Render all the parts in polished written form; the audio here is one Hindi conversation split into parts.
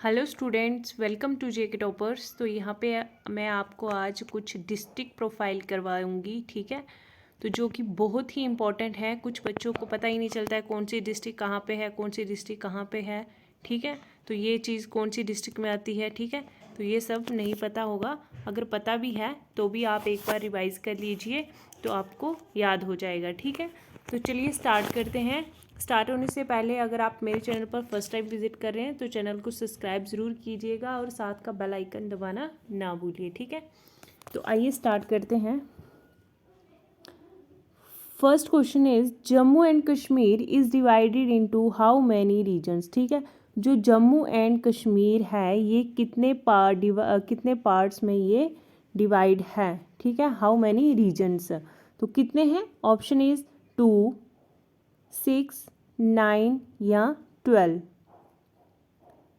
Hello students, welcome to JK Toppers. तो यहाँ पे मैं आपको आज कुछ डिस्ट्रिक्ट प्रोफाइल करवाऊँगी, ठीक है। तो जो कि बहुत ही इम्पॉर्टेंट है। कुछ बच्चों को पता ही नहीं चलता है कौन सी डिस्ट्रिक्ट कहाँ पे है, कौन सी डिस्ट्रिक्ट कहाँ पे है, ठीक है। तो ये चीज़ कौन सी डिस्ट्रिक्ट में आती है, ठीक है। तो ये सब नहीं पता होगा। अगर पता भी है तो भी आप एक बार रिवाइज़ कर लीजिए तो आपको याद हो जाएगा, ठीक है। तो चलिए स्टार्ट करते हैं। स्टार्ट होने से पहले अगर आप मेरे चैनल पर फर्स्ट टाइम विजिट कर रहे हैं तो चैनल को सब्सक्राइब ज़रूर कीजिएगा और साथ का बेल आइकन दबाना ना भूलिए, ठीक है। तो आइए स्टार्ट करते हैं। First question is Jammu and Kashmir is divided into how many reasons, ठीक है। जो जम्मू एंड कश्मीर है ये कितने पार्ट्स में ये डिवाइड है, ठीक है। हाउ मैनी रीजन्स, तो कितने हैं। ऑप्शन इज 2, 6, 9 या 12।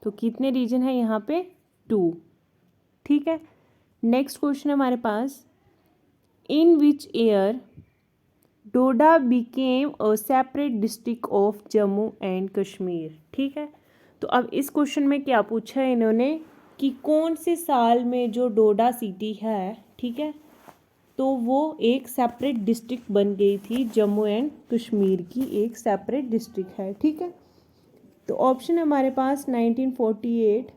तो कितने रीजन है यहाँ पे 2, ठीक है। नेक्स्ट क्वेश्चन है हमारे पास, in which year Doda became a separate district of Jammu and Kashmir, ठीक है। तो अब इस क्वेश्चन में क्या पूछा है इन्होंने कि कौन से साल में जो डोडा सिटी है, ठीक है, तो वो एक सेपरेट डिस्ट्रिक्ट बन गई थी। जम्मू एंड कश्मीर की एक सेपरेट डिस्ट्रिक्ट है, ठीक है। तो ऑप्शन है हमारे पास 1948,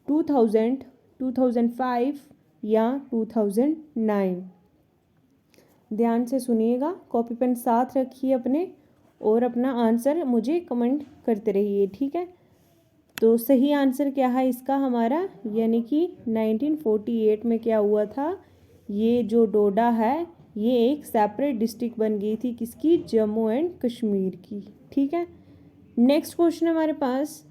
2000, 2005 या 2009। ध्यान से सुनिएगा, कॉपी पेन साथ रखिए अपने और अपना आंसर मुझे कमेंट करते रहिए, ठीक है। तो सही आंसर क्या है इसका हमारा, यानी कि 1948 में क्या हुआ था, ये जो डोडा है ये एक सेपरेट डिस्ट्रिक्ट बन गई थी, किसकी, जम्मू एंड कश्मीर की, ठीक है। नेक्स्ट क्वेश्चन हमारे पास,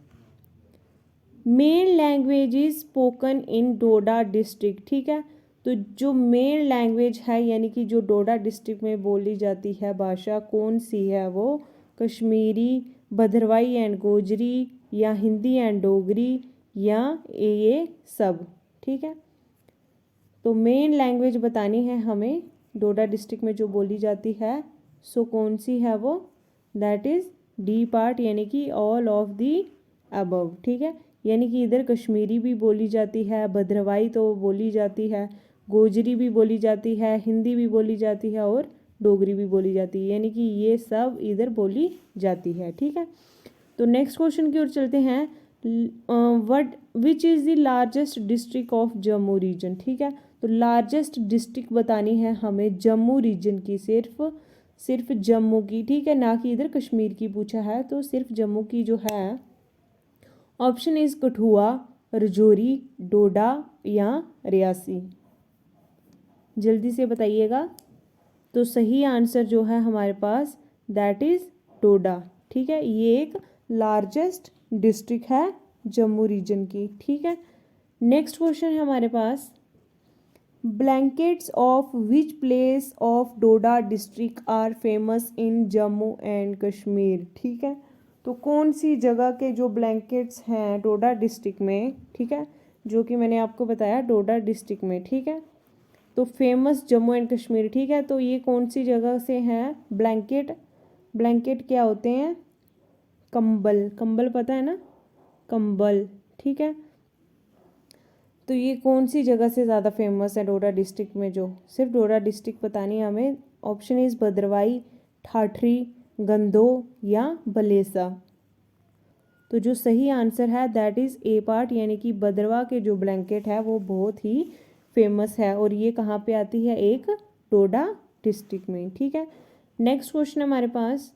main language is spoken in Doda district, ठीक है। तो जो मेन लैंग्वेज है यानी कि जो डोडा डिस्ट्रिक्ट में बोली जाती है भाषा कौन सी है, वो कश्मीरी, भद्रवाही एंड गोजरी या हिंदी एंड डोगरी या ये सब, ठीक है। तो मेन लैंग्वेज बतानी है हमें डोडा डिस्ट्रिक्ट में जो बोली जाती है, सो कौन सी है वो, दैट इज़ डी पार्ट यानी कि ऑल ऑफ दी अबव, ठीक है। यानी कि इधर कश्मीरी भी बोली जाती है, भद्रवाही तो बोली जाती है, गोजरी भी बोली जाती है, हिंदी भी बोली जाती है और डोगरी भी बोली जाती है, यानी कि ये सब इधर बोली जाती है, ठीक है। तो नेक्स्ट क्वेश्चन की ओर चलते हैं, what which is the largest district of Jammu region, ठीक है। तो लार्जेस्ट डिस्ट्रिक्ट बतानी है हमें जम्मू रीजन की, सिर्फ जम्मू की, ठीक है, ना कि इधर कश्मीर की पूछा है, तो सिर्फ जम्मू की जो है। ऑप्शन इज कठुआ, राजौरी, डोडा या रियासी। जल्दी से बताइएगा। तो सही आंसर जो है हमारे पास दैट इज़ डोडा, ठीक है। ये एक लार्जेस्ट डिस्ट्रिक्ट है जम्मू रीजन की, ठीक है। नेक्स्ट क्वेश्चन है हमारे पास, blankets of which place of Doda district are famous in Jammu and Kashmir, ठीक है। तो कौन सी जगह के जो ब्लैंकेट्स हैं डोडा डिस्ट्रिक्ट में, ठीक है, जो कि मैंने आपको बताया डोडा डिस्ट्रिक्ट में, ठीक है, तो फेमस जम्मू एंड कश्मीर, ठीक है। तो ये कौन सी जगह से हैं ब्लैंकेट, ब्लैंकेट क्या होते हैं, कंबल, कंबल पता है ना, कंबल, ठीक है। तो ये कौन सी जगह से ज़्यादा फेमस है डोडा डिस्ट्रिक्ट में, जो सिर्फ डोडा डिस्ट्रिक्ट बतानी है हमें। ऑप्शन इज़ भद्रवाही, ठाठरी, गंदोह या बलेसा। तो जो सही आंसर है दैट इज़ ए पार्ट, यानी कि भद्रवाह के जो ब्लैंकेट है वो बहुत ही फेमस है और ये कहाँ पे आती है, एक डोडा डिस्ट्रिक्ट में, ठीक है। नेक्स्ट क्वेश्चन हमारे पास,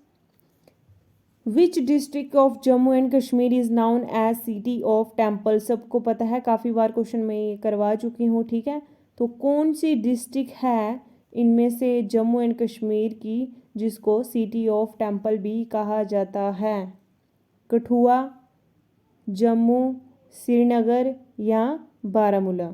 which district of Jammu and Kashmir is known as city of temple. सबको पता है, काफ़ी बार क्वेश्चन मैं ये करवा चुकी हूँ, ठीक है। तो कौन सी डिस्ट्रिक्ट है इनमें से जम्मू एंड कश्मीर की जिसको सिटी ऑफ टेम्पल भी कहा जाता है, कठुआ, जम्मू, श्रीनगर या बारामूला।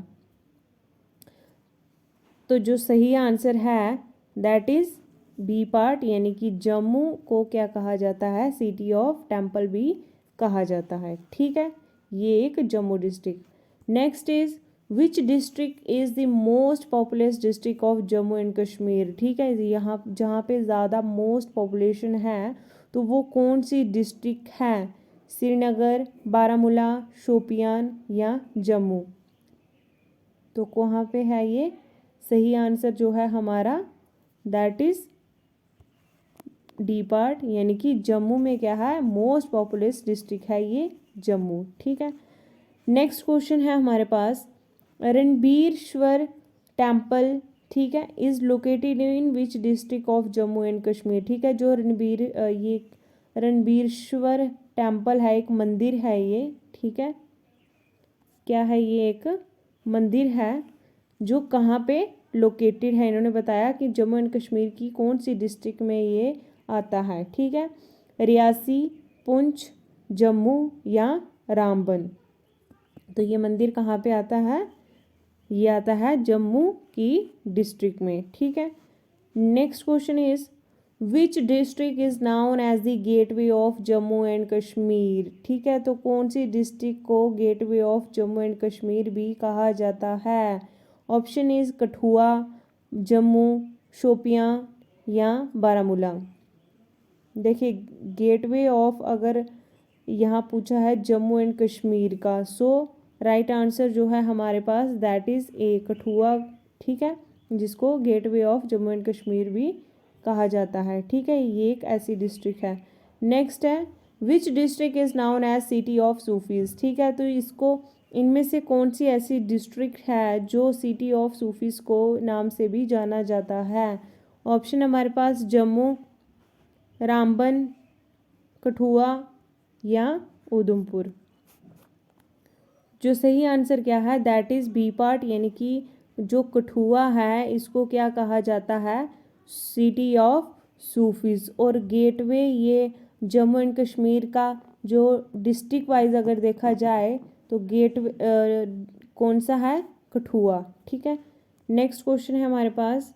तो जो सही आंसर है दैट इज़ बी पार्ट, यानी कि जम्मू को क्या कहा जाता है, सिटी ऑफ टेम्पल भी कहा जाता है, ठीक है। ये एक Jammu district. Next is which district is the most populous district of Jammu and Kashmir, ठीक है। यहाँ जहाँ पे ज़्यादा मोस्ट पॉपुलेशन है तो वो कौन सी डिस्ट्रिक्ट है, श्रीनगर, बारामूला, शोपियान या जम्मू। तो कहाँ पे है ये सही आंसर जो है हमारा, दैट इज़ डी पार्ट, यानी कि जम्मू में क्या है, मोस्ट पॉपुलस डिस्ट्रिक्ट है ये जम्मू। ठीक है, नेक्स्ट क्वेश्चन है हमारे पास, रणबीरश्वर टेम्पल, ठीक है, is located in which district of Jammu and Kashmir. ठीक है, जो ये रणबीरश्वर टेम्पल है, एक मंदिर है ये, ठीक है, क्या है ये, एक मंदिर है जो कहाँ पे लोकेटेड है, इन्होंने बताया कि जम्मू एंड कश्मीर की कौन सी डिस्ट्रिक्ट में ये आता है। ठीक है, रियासी, पुंछ, जम्मू या रामबन। तो ये मंदिर कहाँ पे आता है, ये आता है जम्मू की डिस्ट्रिक्ट में। ठीक है, next question is which district is known as the gateway of Jammu and Kashmir. ठीक है, तो कौन सी डिस्ट्रिक्ट को gateway of Jammu and Kashmir भी कहा जाता है। ऑप्शन इज कठुआ, जम्मू, शोपियां या बारामूला। देखिए, गेटवे ऑफ अगर यहाँ पूछा है जम्मू एंड कश्मीर का, सो राइट आंसर जो है हमारे पास दैट इज़ ए, कठुआ। ठीक है, जिसको gateway of Jammu and Kashmir भी कहा जाता है। ठीक है, ये एक ऐसी डिस्ट्रिक्ट है। नेक्स्ट है which district is known as city of Sufis. ठीक है, तो इसको इनमें से कौन सी ऐसी डिस्ट्रिक्ट है जो सिटी ऑफ सूफीज़ को नाम से भी जाना जाता है। ऑप्शन हमारे पास जम्मू, रामबन, कठुआ या उधमपुर। जो सही आंसर क्या है, दैट इज़ बी पार्ट, यानी कि जो कठुआ है इसको क्या कहा जाता है, सिटी ऑफ सूफीज़। और गेटवे ये जम्मू एंड कश्मीर का जो डिस्ट्रिक्ट वाइज अगर देखा जाए तो कौन सा है, कठुआ। ठीक है, नेक्स्ट क्वेश्चन है हमारे पास,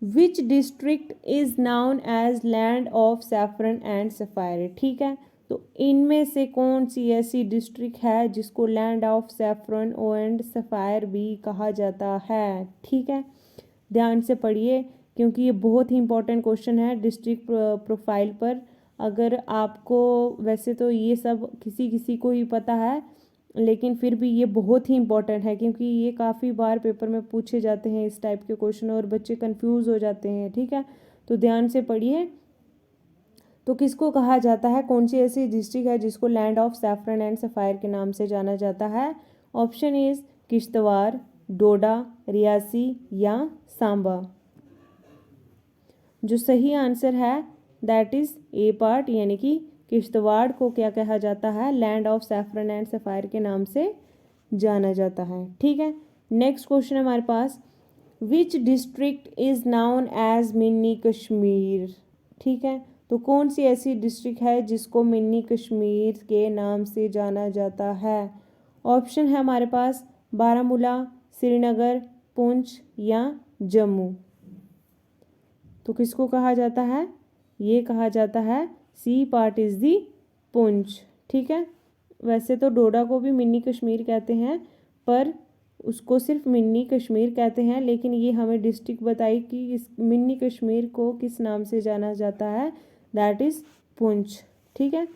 which district is known as land of saffron and sapphire. ठीक है, तो इनमें से कौन सी ऐसी डिस्ट्रिक्ट है जिसको land of saffron and sapphire भी कहा जाता है। ठीक है, ध्यान से पढ़िए क्योंकि ये बहुत ही इंपॉर्टेंट क्वेश्चन है डिस्ट्रिक्ट प्रोफाइल पर। अगर आपको, वैसे तो ये सब किसी किसी को ही पता है, लेकिन फिर भी ये बहुत ही इंपॉर्टेंट है क्योंकि ये काफ़ी बार पेपर में पूछे जाते हैं इस टाइप के क्वेश्चन और बच्चे कंफ्यूज हो जाते हैं। ठीक है, तो ध्यान से पढ़िए। तो किसको कहा जाता है, कौन सी ऐसी डिस्ट्रिक्ट है जिसको land of saffron and sapphire के नाम से जाना जाता है। ऑप्शन इज़ किश्तवाड़, डोडा, रियासी या सांबा। जो सही आंसर है दैट इज़ ए पार्ट, यानी कि किश्तवाड़ को क्या कहा जाता है, land of saffron and sapphire के नाम से जाना जाता है। ठीक है, नेक्स्ट क्वेश्चन है हमारे पास, which district is known as mini Kashmir. ठीक है, तो कौन सी ऐसी डिस्ट्रिक्ट है जिसको मिनी कश्मीर के नाम से जाना जाता है। ऑप्शन है हमारे पास बारामूला, श्रीनगर, पुंछ या जम्मू। तो किसको कहा जाता है, ये कहा जाता है C part is the Poonch. ठीक है, वैसे तो डोडा को भी मिनी कश्मीर कहते हैं पर उसको सिर्फ मिनी कश्मीर कहते हैं, लेकिन ये हमें डिस्ट्रिक्ट बताई कि इस मिनी कश्मीर को किस नाम से जाना जाता है, दैट इज़ पुंछ। ठीक है,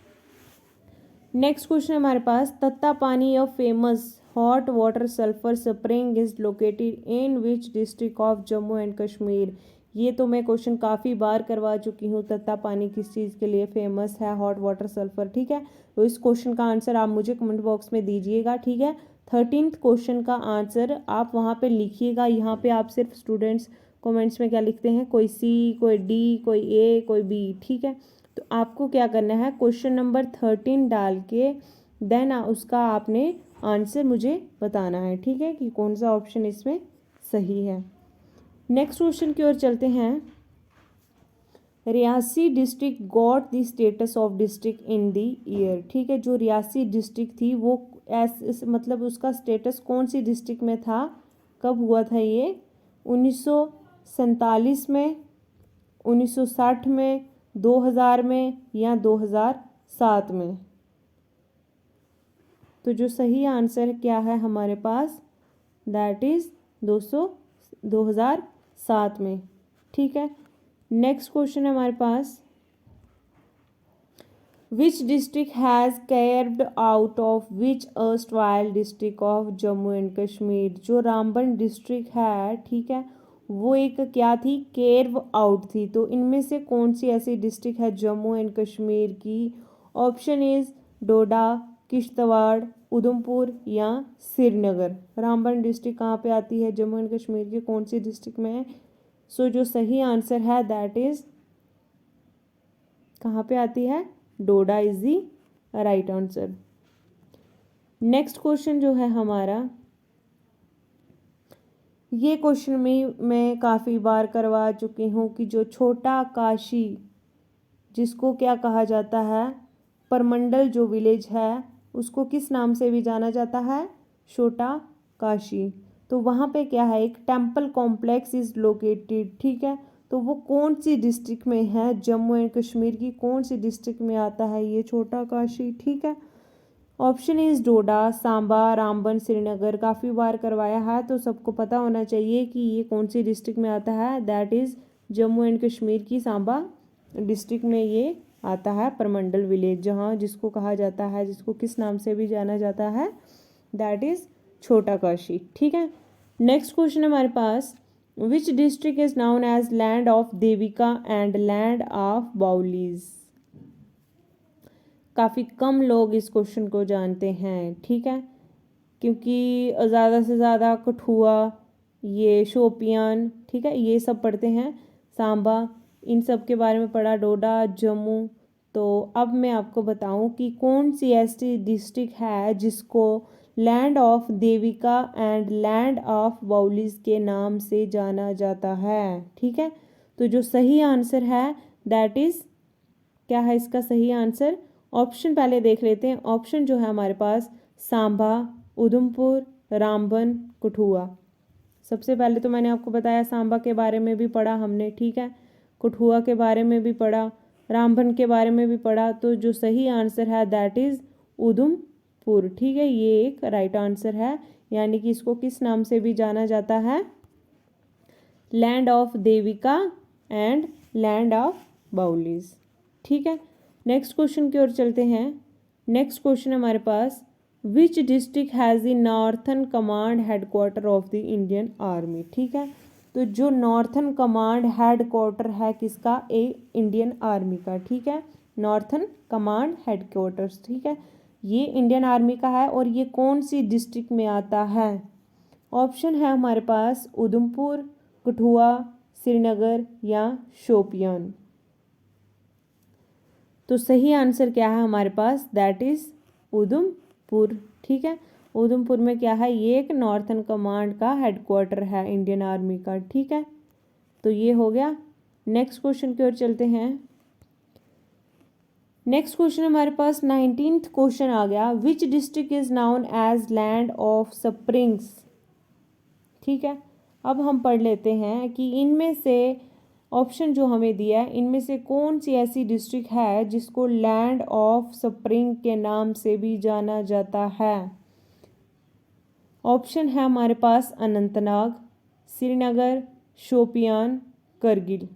नेक्स्ट क्वेश्चन हमारे पास, Tattapani a famous hot water sulphur spring is located in which district of Jammu and Kashmir. ये तो मैं क्वेश्चन काफ़ी बार करवा चुकी हूँ, तत्तापानी किस चीज़ के लिए फेमस है, हॉट वाटर सल्फर। ठीक है, तो इस क्वेश्चन का आंसर आप मुझे कमेंट बॉक्स में दीजिएगा। ठीक है, 13th क्वेश्चन का आंसर आप वहाँ पे लिखिएगा। यहाँ पे आप सिर्फ स्टूडेंट्स कमेंट्स में क्या लिखते हैं, कोई सी, कोई डी, कोई ए, कोई बी। ठीक है, तो आपको क्या करना है, क्वेश्चन नंबर 13 डाल के देन उसका आपने आंसर मुझे बताना है। ठीक है, कि कौन सा ऑप्शन इसमें सही है। नेक्स्ट क्वेश्चन की ओर चलते हैं, Reasi district got the status of district in the year. ठीक है, जो रियासी डिस्ट्रिक्ट थी वो मतलब उसका स्टेटस कौन सी डिस्ट्रिक्ट में था, कब हुआ था ये, 1947 में, 1960 में, 2000 में या 2007 में। तो जो सही आंसर क्या है हमारे पास, दैट इज़ 2007 में। ठीक है, नेक्स्ट क्वेश्चन है हमारे पास, which district has carved out of which erstwhile district of Jammu and Kashmir. जो रामबन डिस्ट्रिक्ट है, ठीक है, वो एक क्या थी, केर्व आउट थी। तो इनमें से कौन सी ऐसी डिस्ट्रिक्ट है जम्मू एंड कश्मीर की? ऑप्शन इज डोडा, किश्तवाड़, उधमपुर या श्रीनगर। रामबन डिस्ट्रिक्ट कहाँ पे आती है जम्मू एंड कश्मीर की, कौन सी डिस्ट्रिक्ट में है? सो जो सही आंसर है दैट इज कहाँ पे आती है? Doda is the right answer. Next question जो है हमारा, ये क्वेश्चन में मैं काफ़ी बार करवा चुकी हूँ कि जो छोटा काशी, जिसको क्या कहा जाता है, परमंडल जो विलेज है उसको किस नाम से भी जाना जाता है? छोटा काशी। तो वहाँ पे क्या है, एक टेम्पल कॉम्प्लेक्स इज लोकेटेड, ठीक है। तो वो कौन सी डिस्ट्रिक्ट में है जम्मू एंड कश्मीर की, कौन सी डिस्ट्रिक्ट में आता है ये छोटा काशी, ठीक है। ऑप्शन इज डोडा, सांबा, रामबन, श्रीनगर। काफ़ी बार करवाया है तो सबको पता होना चाहिए कि ये कौन सी डिस्ट्रिक्ट में आता है। That is Jammu and Kashmir की सांबा डिस्ट्रिक्ट में ये आता है, परमंडल विलेज, जहाँ जिसको कहा जाता है, जिसको किस नाम से भी जाना जाता है, दैट इज़ छोटा काशी, ठीक है। नेक्स्ट क्वेश्चन हमारे पास, which district is known as land of Devika and land of baolis. काफ़ी कम लोग इस क्वेश्चन को जानते हैं, ठीक है, क्योंकि ज़्यादा से ज़्यादा कठुआ, ये शोपियान, ठीक है, ये सब पढ़ते हैं, सांबा, इन सब के बारे में पढ़ा, डोडा, जम्मू। तो अब मैं आपको बताऊं कि कौन सी ऐसी डिस्ट्रिक्ट है जिसको land of Devika and land of baolis के नाम से जाना जाता है, ठीक है। तो जो सही आंसर है दैट इज़ क्या है इसका सही आंसर? ऑप्शन पहले देख लेते हैं। ऑप्शन जो है हमारे पास, सांबा, उधमपुर, रामबन, कठुआ। सबसे पहले तो मैंने आपको बताया सांबा के बारे में भी पढ़ा हमने, ठीक है, कठुआ के बारे में भी पढ़ा, रामबन के बारे में भी पढ़ा। तो जो सही आंसर है दैट इज़ उधमपुर, ठीक है, ये एक राइट आंसर है। यानी कि इसको किस नाम से भी जाना जाता है? Land of Devika and land of baolis, ठीक है। नेक्स्ट क्वेश्चन की ओर चलते हैं। नेक्स्ट क्वेश्चन हमारे पास, which district has the northern command headquarter of the Indian army, ठीक है। तो जो नॉर्थन कमांड हेडक्वार्टर है किसका? इंडियन आर्मी का, ठीक है, नॉर्थन कमांड हेडक्वार्टर्स, ठीक है, ये इंडियन आर्मी का है। और ये कौन सी डिस्ट्रिक्ट में आता है? ऑप्शन है हमारे पास उधमपुर, कठुआ, श्रीनगर या शोपियान। तो सही आंसर क्या है हमारे पास? दैट इज़ उधमपुर, ठीक है। उधमपुर में क्या है? ये एक नॉर्थन कमांड का हेडक्वार्टर है इंडियन आर्मी का, ठीक है। तो ये हो गया। नेक्स्ट क्वेश्चन की ओर चलते हैं। नेक्स्ट क्वेश्चन हमारे पास 19th क्वेश्चन आ गया, which district is known as land of springs, ठीक है। अब हम पढ़ लेते हैं कि इनमें से ऑप्शन जो हमें दिया है, इनमें से कौन सी ऐसी डिस्ट्रिक्ट है जिसको लैंड ऑफ स्प्रिंग के नाम से भी जाना जाता है? ऑप्शन है हमारे पास अनंतनाग, श्रीनगर, शोपियान, करगिल।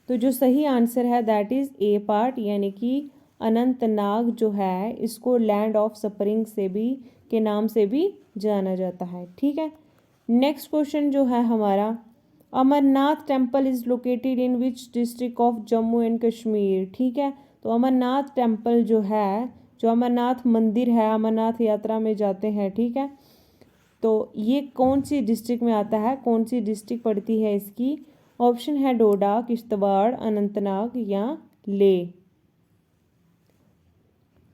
तो जो सही आंसर है दैट इज़ ए पार्ट, यानी कि अनंतनाग जो है इसको लैंड ऑफ स्प्रिंग से भी के नाम से भी जाना जाता है, ठीक है। नेक्स्ट क्वेश्चन जो है हमारा, Amarnath temple is located in which district of Jammu and Kashmir, ठीक है। तो अमरनाथ टेम्पल जो है, जो अमरनाथ मंदिर है, अमरनाथ यात्रा में जाते हैं, ठीक है, तो ये कौन सी डिस्ट्रिक्ट में आता है, कौन सी डिस्ट्रिक्ट पड़ती है इसकी? ऑप्शन है डोडा, किश्तवाड़, अनंतनाग या ले।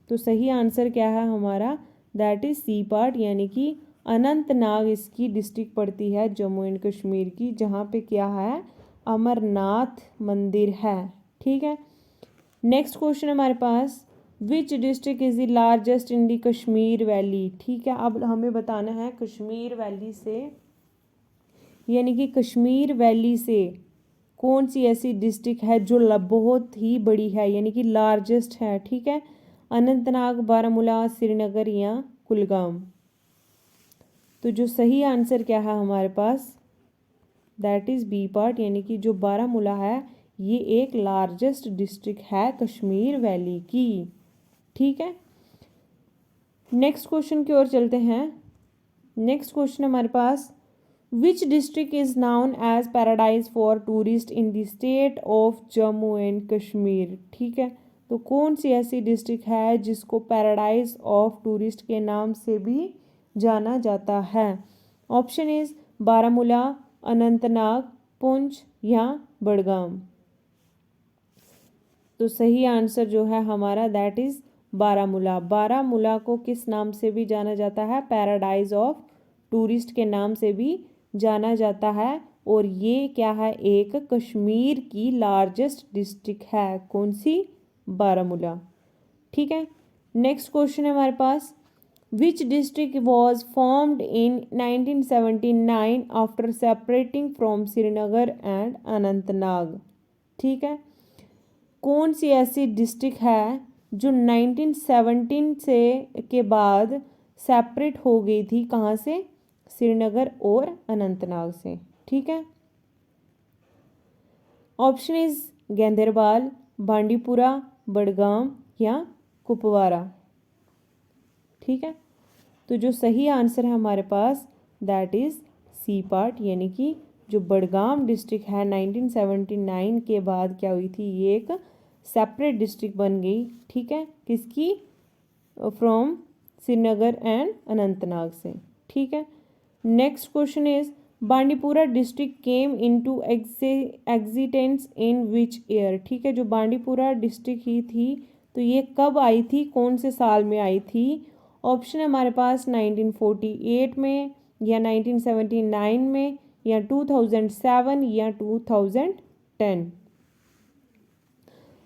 तो सही आंसर क्या है हमारा? दैट इज़ सी पार्ट, यानी कि अनंतनाग इसकी डिस्ट्रिक्ट पड़ती है जम्मू एंड कश्मीर की, जहाँ पे क्या है? अमरनाथ मंदिर है, ठीक है। नेक्स्ट क्वेश्चन हमारे पास, which district is the largest in the Kashmir valley, ठीक है। अब हमें बताना है कश्मीर वैली से, यानी कि कश्मीर वैली से कौन सी ऐसी डिस्ट्रिक्ट है जो बहुत ही बड़ी है, यानी कि लार्जेस्ट है, ठीक है। अनंतनाग, बारामूला, श्रीनगर या कुलगाम। तो जो सही आंसर क्या है हमारे पास? दैट इज़ बी पार्ट, यानी कि जो बारामूला है ये एक लार्जेस्ट डिस्ट्रिक्ट है कश्मीर वैली की। ठीक है, नेक्स्ट क्वेश्चन की ओर चलते हैं। नेक्स्ट क्वेश्चन हमारे पास, which district is known as paradise for tourist in the state of Jammu and Kashmir. ठीक है, तो कौन सी ऐसी डिस्ट्रिक्ट है जिसको पैराडाइज ऑफ टूरिस्ट के नाम से भी जाना जाता है। ऑप्शन इज बारामूला, अनंतनाग, पुंछ या बड़गाम। तो सही आंसर जो है हमारा दैट इज बारामूला। बारामूला को किस नाम से भी जाना जाता है, पैराडाइज ऑफ टूरिस्ट के नाम से भी जाना जाता है। और ये क्या है, एक कश्मीर की लार्जेस्ट डिस्ट्रिक्ट है। कौन सी, बारामूला। ठीक है, नेक्स्ट क्वेश्चन है हमारे पास, which district was formed in 1979 after separating from Srinagar and Anantnag. ठीक है, कौन सी ऐसी डिस्ट्रिक्ट है जो 1917 से के बाद सेपरेट हो गई थी, कहाँ से, श्रीनगर और अनंतनाग से। ठीक है, ऑप्शन इज गेंदेरबाल, बांडीपुरा, बड़गाम या कुपवारा। ठीक है, तो जो सही आंसर है हमारे पास दैट इज सी पार्ट, यानी कि जो बड़गाम डिस्ट्रिक्ट है 1979 के बाद क्या हुई थी, ये एक सेपरेट डिस्ट्रिक्ट बन गई। ठीक है, किसकी, फ्रॉम श्रीनगर एंड अनंतनाग से। ठीक है, next question is Bandipora district came into existence in which year. ठीक है, जो बांडीपुरा डिस्ट्रिक्ट ही थी तो ये कब आई थी, कौन से साल में आई थी। ऑप्शन है हमारे पास 1948 में या 1979 में या 2007 या 2010।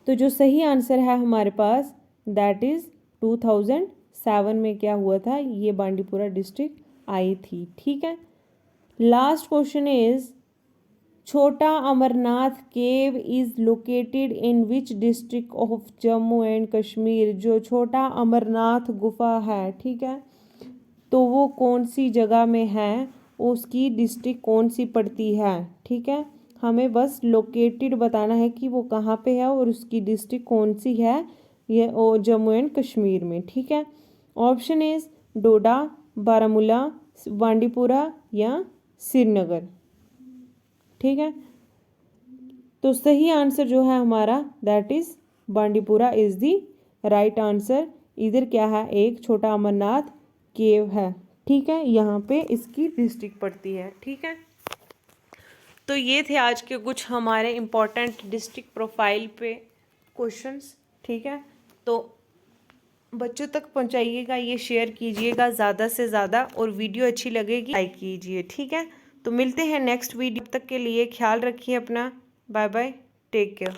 तो जो सही आंसर है हमारे पास दैट इज़ 2007 में क्या हुआ था, ये बांडीपुरा डिस्ट्रिक्ट आई थी। ठीक है, last question is Chhota Amarnath cave is located in which district of Jammu and Kashmir. जो छोटा अमरनाथ गुफा है, ठीक है, तो वो कौन सी जगह में है, उसकी डिस्ट्रिक्ट कौन सी पड़ती है। ठीक है, हमें बस लोकेटेड बताना है कि वो कहाँ पे है और उसकी डिस्ट्रिक्ट कौन सी है, ये जम्मू एंड कश्मीर में। ठीक है, ऑप्शन इज डोडा, बारामूला, बांडीपुरा या श्रीनगर। ठीक है, तो सही आंसर जो है हमारा that is Bandipora is the right answer. इधर क्या है, एक छोटा अमरनाथ केव है। ठीक है, यहाँ पे इसकी डिस्ट्रिक्ट पड़ती है। ठीक है, तो ये थे आज के कुछ हमारे इम्पोर्टेंट डिस्ट्रिक्ट प्रोफाइल पे क्वेश्चंस। ठीक है, तो बच्चों तक पहुँचाइएगा, ये शेयर कीजिएगा ज़्यादा से ज़्यादा, और वीडियो अच्छी लगेगी लाइक कीजिए। ठीक है, तो मिलते हैं नेक्स्ट वीडियो, तक के लिए ख्याल रखिए अपना, बाय बाय, टेक केयर।